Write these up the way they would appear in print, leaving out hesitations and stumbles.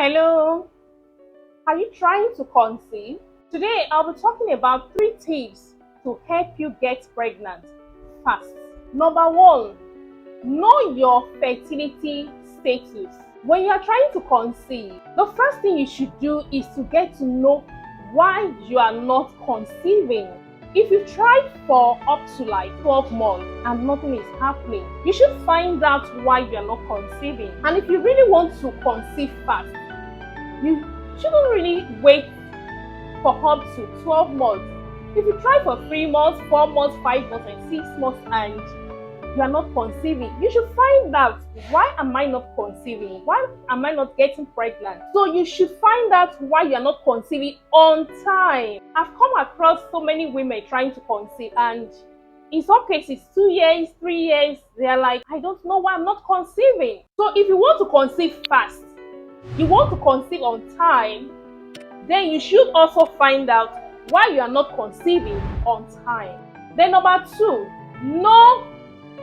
Hello, are you trying to conceive? Today I'll be talking about 3 tips to help you get pregnant fast. Number 1, know your fertility status. When you are trying to conceive, the first thing you should do is to get to know why you are not conceiving. If you've tried for up to like 12 months and nothing is happening, you should find out why you are not conceiving. And if you really want to conceive fast, you shouldn't really wait for up to 12 months. If you try for 3 months, 4 months, 5 months, and 6 months and you are not conceiving, you should find out, why am I not conceiving? Why am I not getting pregnant? So you should find out why you are not conceiving on time. I've come across so many women trying to conceive, and in some cases 2 years, 3 years, they're like, I don't know why I'm not conceiving. So if you want to conceive fast, you want to conceive on time, then you should also find out why you are not conceiving on time. Then number 2, know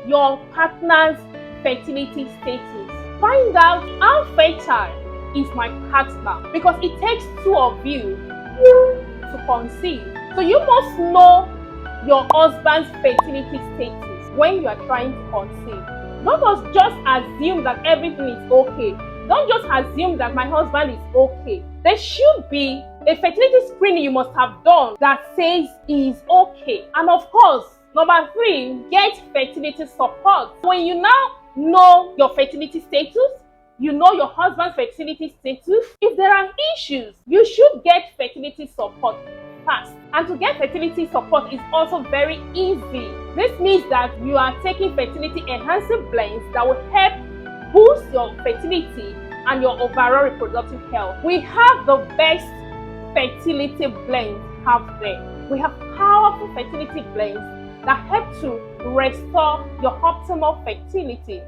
your partner's fertility status. Find out how fertile is my partner, because it takes 2 of you to conceive. So you must know your husband's fertility status when you are trying to conceive. Don't just assume that everything is okay. Don't just assume that my husband is okay. There should be a fertility screening you must have done that says he is okay. And of course, number 3, get fertility support. When you now know your fertility status, you know your husband's fertility status, if there are issues, you should get fertility support fast. And to get fertility support is also very easy. This means that you are taking fertility-enhancing blends that will help boost your fertility and your overall reproductive health. We have the best fertility blends out there. We have powerful fertility blends that help to restore your optimal fertility.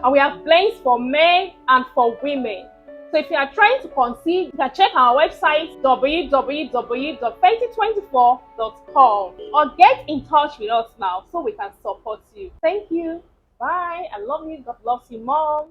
And we have blends for men and for women. So if you are trying to conceive, you can check our website www.fertil24.com or get in touch with us now so we can support you. Thank you. Bye. I love you. God loves you, Mom.